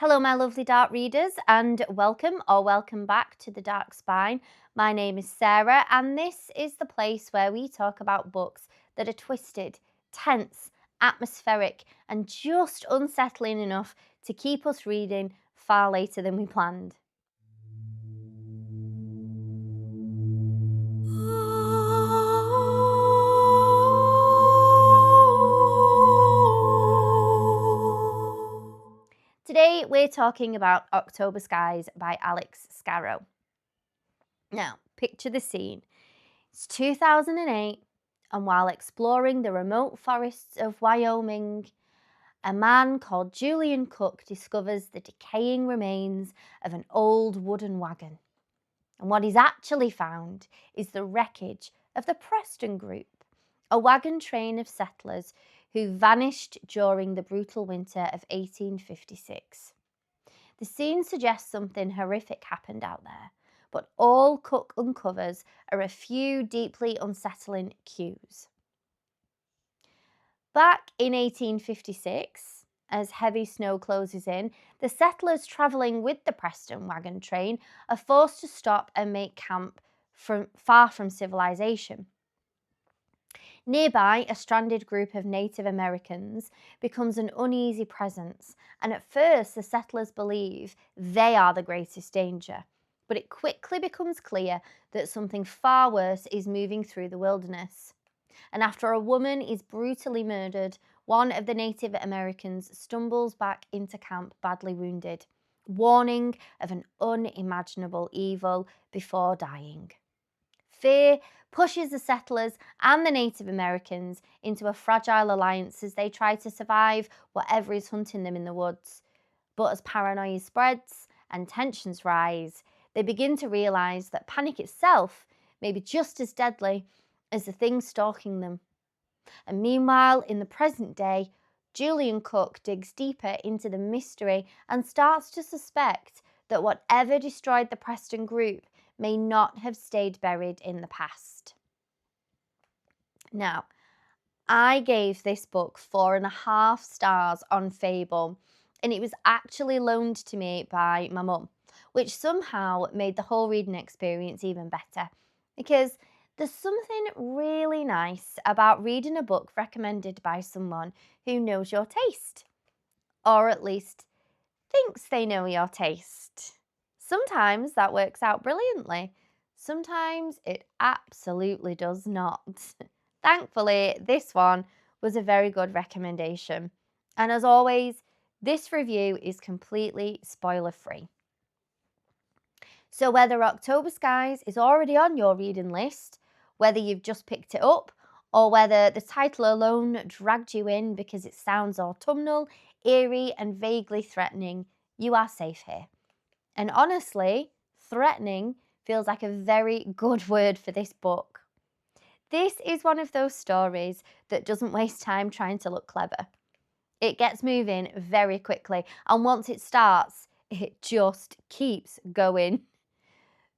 Hello, my lovely dark readers, and welcome back to The Dark Spine. My name is Sarah, and this is the place where we talk about books that are twisted, tense, atmospheric, and just unsettling enough to keep us reading far later than we planned. Today, we're talking about October Skies by Alex Scaro. Now, picture the scene. It's 2008, and while exploring the remote forests of Wyoming, a man called Julian Cook discovers the decaying remains of an old wooden wagon. And what he's actually found is the wreckage of the Preston group, a wagon train of settlers who vanished during the brutal winter of 1856. The scene suggests something horrific happened out there, but all Cook uncovers are a few deeply unsettling cues. Back in 1856, as heavy snow closes in, the settlers travelling with the Preston wagon train are forced to stop and make camp far from civilization. Nearby, a stranded group of Native Americans becomes an uneasy presence, and at first the settlers believe they are the greatest danger. But it quickly becomes clear that something far worse is moving through the wilderness. And after a woman is brutally murdered, one of the Native Americans stumbles back into camp badly wounded, warning of an unimaginable evil before dying. Fear pushes the settlers and the Native Americans into a fragile alliance as they try to survive whatever is hunting them in the woods. But as paranoia spreads and tensions rise, they begin to realise that panic itself may be just as deadly as the thing stalking them. And meanwhile, in the present day, Julian Cook digs deeper into the mystery and starts to suspect that whatever destroyed the Preston group may not have stayed buried in the past. Now, I gave this book 4.5 stars on Fable, and it was actually loaned to me by my mum, which somehow made the whole reading experience even better, because there's something really nice about reading a book recommended by someone who knows your taste, or at least thinks they know your taste. Sometimes that works out brilliantly. Sometimes it absolutely does not. Thankfully, this one was a very good recommendation. And as always, this review is completely spoiler free. So whether October Skies is already on your reading list, whether you've just picked it up, or whether the title alone dragged you in because it sounds autumnal, eerie, and vaguely threatening, you are safe here. And honestly, threatening feels like a very good word for this book. This is one of those stories that doesn't waste time trying to look clever. It gets moving very quickly, and once it starts, it just keeps going.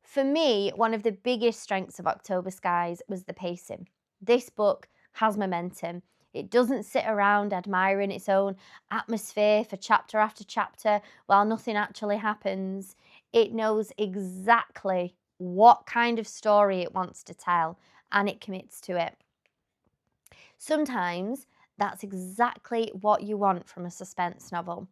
For me, one of the biggest strengths of October Skies was the pacing. This book has momentum. It doesn't sit around admiring its own atmosphere for chapter after chapter while nothing actually happens. It knows exactly what kind of story it wants to tell, and it commits to it. Sometimes that's exactly what you want from a suspense novel.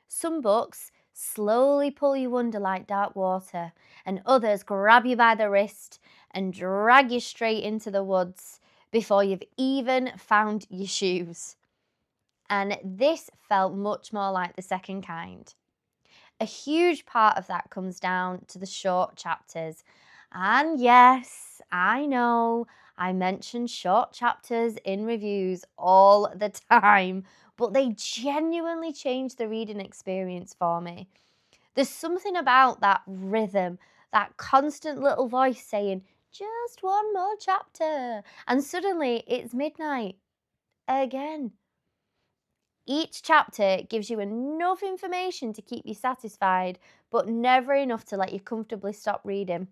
Some books slowly pull you under like dark water, and others grab you by the wrist and drag you straight into the woods before you've even found your shoes. And this felt much more like the second kind. A huge part of that comes down to the short chapters. And yes, I know I mention short chapters in reviews all the time, but they genuinely change the reading experience for me. There's something about that rhythm, that constant little voice saying, just one more chapter, and suddenly it's midnight again. Each chapter gives you enough information to keep you satisfied, but never enough to let you comfortably stop reading.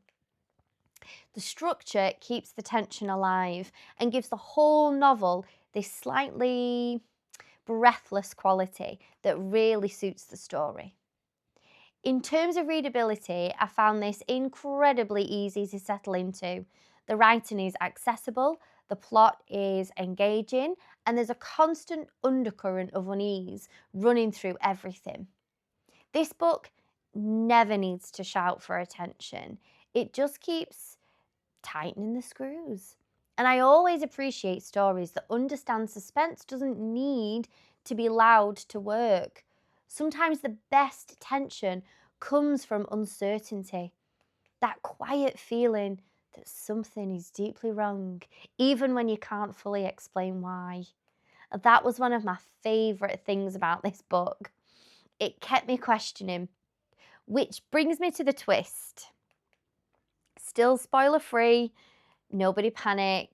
The structure keeps the tension alive and gives the whole novel this slightly breathless quality that really suits the story. In terms of readability, I found this incredibly easy to settle into. The writing is accessible, the plot is engaging, and there's a constant undercurrent of unease running through everything. This book never needs to shout for attention. It just keeps tightening the screws. And I always appreciate stories that understand suspense doesn't need to be loud to work. Sometimes the best tension comes from uncertainty, that quiet feeling that something is deeply wrong, even when you can't fully explain why. That was one of my favourite things about this book. It kept me questioning, which brings me to the twist. Still spoiler free, nobody panic.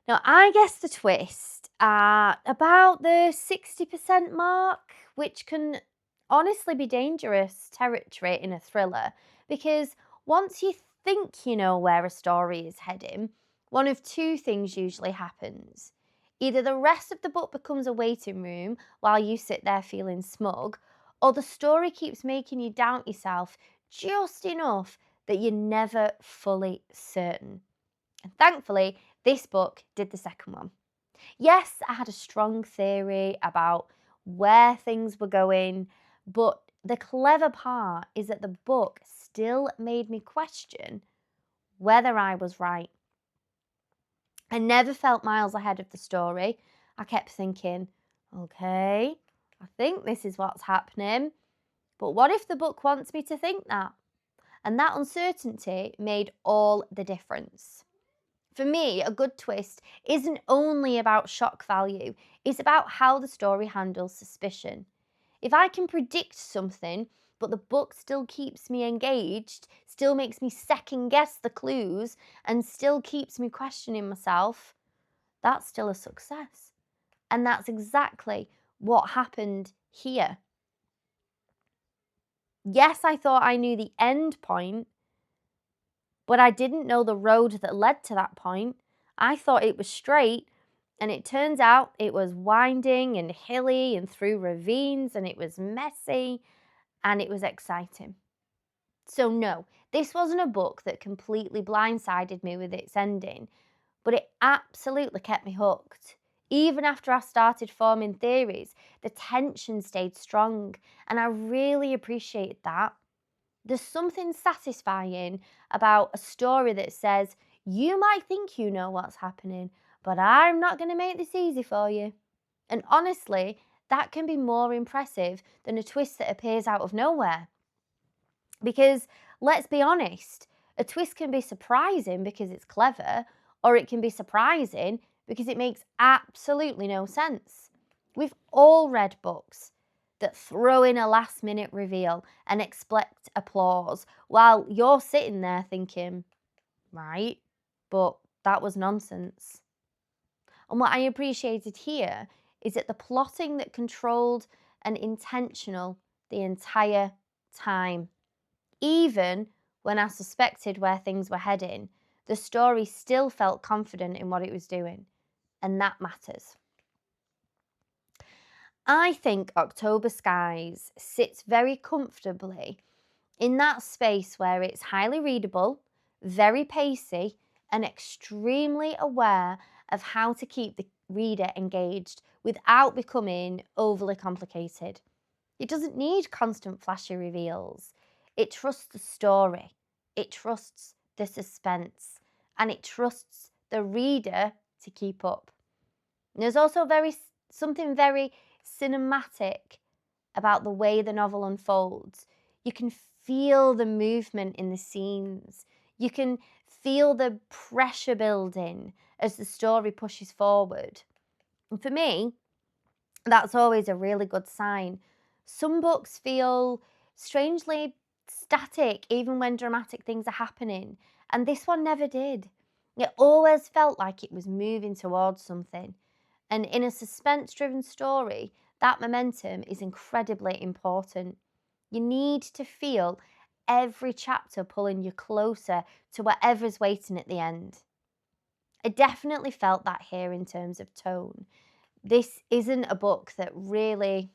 Now, I guess the twist at about the 60% mark, which can honestly be dangerous territory in a thriller, because once you think you know where a story is heading, one of two things usually happens. Either the rest of the book becomes a waiting room while you sit there feeling smug, or the story keeps making you doubt yourself just enough that you're never fully certain. And thankfully, this book did the second one. Yes, I had a strong theory about where things were going, but the clever part is that the book still made me question whether I was right. I never felt miles ahead of the story. I kept thinking, okay, I think this is what's happening, but what if the book wants me to think that? And that uncertainty made all the difference. For me, a good twist isn't only about shock value, it's about how the story handles suspicion. If I can predict something, but the book still keeps me engaged, still makes me second guess the clues, and still keeps me questioning myself, that's still a success. And that's exactly what happened here. Yes, I thought I knew the end point, but I didn't know the road that led to that point. I thought it was straight, and it turns out it was winding and hilly and through ravines, and it was messy, and it was exciting. So, no, this wasn't a book that completely blindsided me with its ending, but it absolutely kept me hooked. Even after I started forming theories, the tension stayed strong, and I really appreciated that. There's something satisfying about a story that says, you might think you know what's happening, but I'm not going to make this easy for you. And honestly, that can be more impressive than a twist that appears out of nowhere. Because let's be honest, a twist can be surprising because it's clever, or it can be surprising because it makes absolutely no sense. We've all read books that throw in a last minute reveal and expect applause while you're sitting there thinking, right, but that was nonsense. And what I appreciated here is that the plotting that controlled and intentional the entire time. Even when I suspected where things were heading, the story still felt confident in what it was doing, and that matters. I think October Skies sits very comfortably in that space where it's highly readable, very pacey, and extremely aware of how to keep the reader engaged without becoming overly complicated. It doesn't need constant flashy reveals. It trusts the story, it trusts the suspense, and it trusts the reader to keep up. And there's also something very cinematic about the way the novel unfolds. You can feel the movement in the scenes. You can feel the pressure building as the story pushes forward. And for me, that's always a really good sign. Some books feel strangely static even when dramatic things are happening, and this one never did. It always felt like it was moving towards something. And in a suspense driven story, that momentum is incredibly important. You need to feel every chapter pulling you closer to whatever's waiting at the end. I definitely felt that here in terms of tone. This isn't a book that really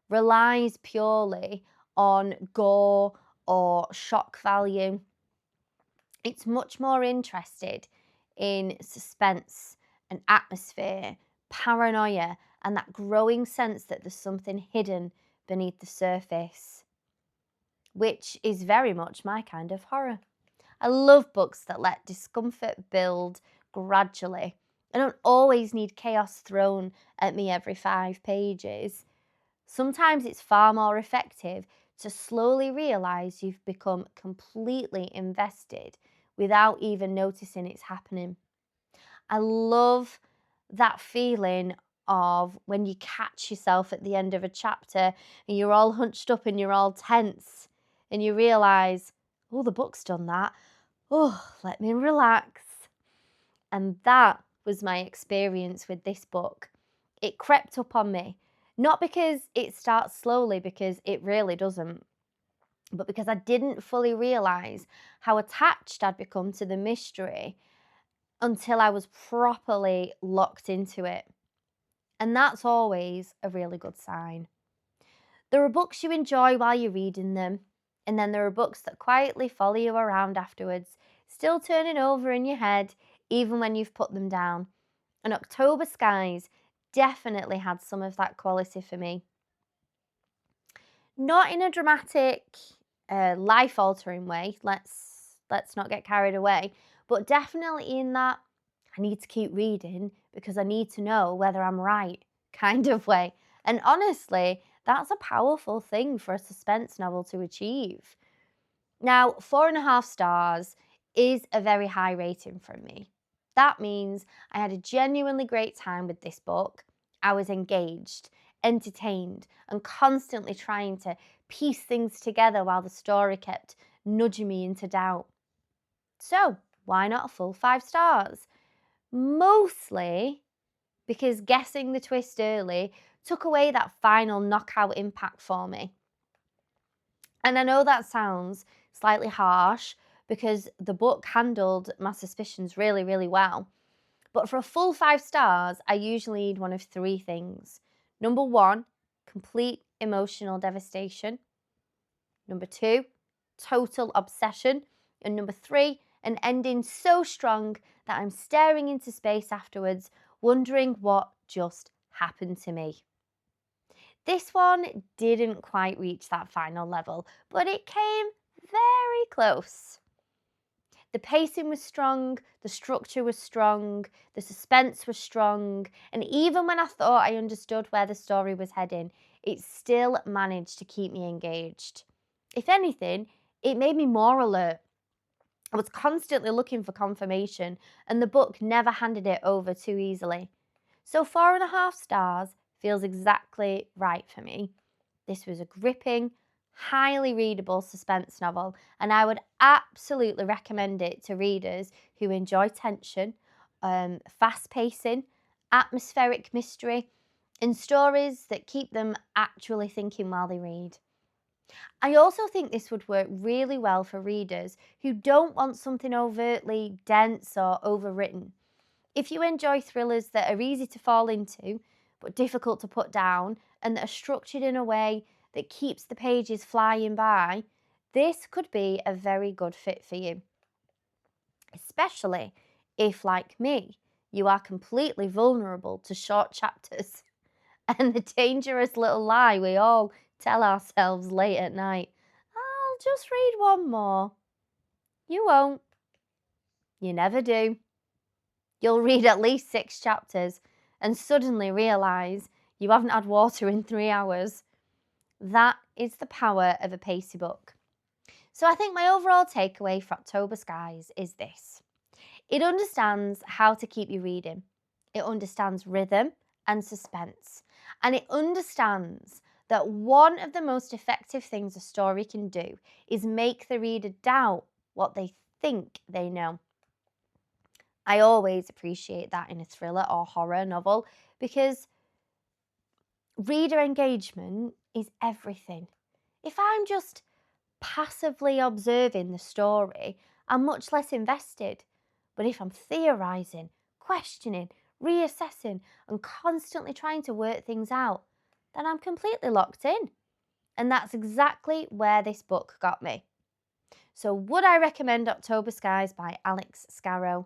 relies purely on gore or shock value. It's much more interested in suspense and atmosphere, paranoia, and that growing sense that there's something hidden beneath the surface, which is very much my kind of horror. I love books that let discomfort build gradually. I don't always need chaos thrown at me every 5 pages. Sometimes it's far more effective to slowly realize you've become completely invested without even noticing it's happening. I love that feeling of when you catch yourself at the end of a chapter and you're all hunched up and you're all tense and you realize, oh, the book's done that. Oh, let me relax. And that was my experience with this book. It crept up on me, not because it starts slowly, because it really doesn't, but because I didn't fully realize how attached I'd become to the mystery until I was properly locked into it. And that's always a really good sign. There are books you enjoy while you're reading them, and then there are books that quietly follow you around afterwards, still turning over in your head even when you've put them down. And October Skies definitely had some of that quality for me. Not in a dramatic, life-altering way. Let's not get carried away, but definitely in that I need to keep reading because I need to know whether I'm right kind of way. And honestly, that's a powerful thing for a suspense novel to achieve. Now, 4.5 stars is a very high rating from me. That means I had a genuinely great time with this book. I was engaged, entertained, and constantly trying to piece things together while the story kept nudging me into doubt. So, why not a full 5 stars? Mostly because guessing the twist early took away that final knockout impact for me. And I know that sounds slightly harsh because the book handled my suspicions really, really well. But for a full 5 stars, I usually need one of 3 things. Number 1, complete emotional devastation. Number 2, total obsession. And number 3, an ending so strong that I'm staring into space afterwards, wondering what just happened to me. This one didn't quite reach that final level, but it came very close. The pacing was strong, the structure was strong, the suspense was strong, and even when I thought I understood where the story was heading, it still managed to keep me engaged. If anything, it made me more alert. I was constantly looking for confirmation, and the book never handed it over too easily. So 4.5 stars feels exactly right for me. This was a gripping, highly readable suspense novel, and I would absolutely recommend it to readers who enjoy tension, fast pacing, atmospheric mystery, and stories that keep them actually thinking while they read. I also think this would work really well for readers who don't want something overtly dense or overwritten. If you enjoy thrillers that are easy to fall into, but difficult to put down, and that are structured in a way that keeps the pages flying by, this could be a very good fit for you. Especially if, like me, you are completely vulnerable to short chapters and the dangerous little lie we all tell ourselves late at night. I'll just read one more. You won't. You never do. You'll read at least 6 chapters and suddenly realise you haven't had water in 3 hours. That is the power of a pacey book. So I think my overall takeaway for October Skies is this. It understands how to keep you reading. It understands rhythm and suspense. And it understands that one of the most effective things a story can do is make the reader doubt what they think they know. I always appreciate that in a thriller or horror novel because reader engagement is everything. If I'm just passively observing the story, I'm much less invested. But if I'm theorising, questioning, reassessing, and constantly trying to work things out, then I'm completely locked in. And that's exactly where this book got me. So, would I recommend October Skies by Alex Scaro?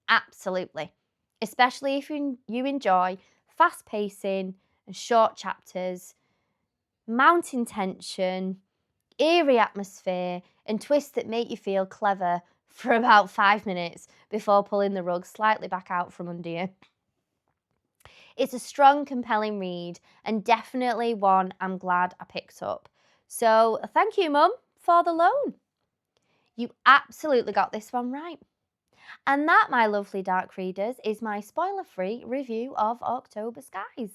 Absolutely. Especially if you enjoy fast pacing and short chapters, mounting tension, eerie atmosphere, and twists that make you feel clever for about 5 minutes before pulling the rug slightly back out from under you. It's a strong, compelling read and definitely one I'm glad I picked up. So, thank you, Mum, for the loan. You absolutely got this one right. And that, my lovely dark readers, is my spoiler-free review of October Skies.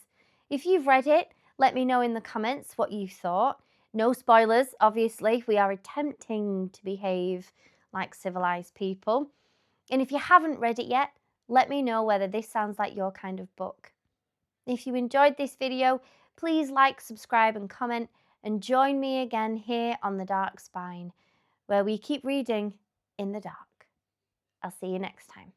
If you've read it, let me know in the comments what you thought. No spoilers, obviously. We are attempting to behave like civilized people. And if you haven't read it yet, let me know whether this sounds like your kind of book. If you enjoyed this video, please like, subscribe and comment, and join me again here on The Dark Spine, where we keep reading in the dark. I'll see you next time.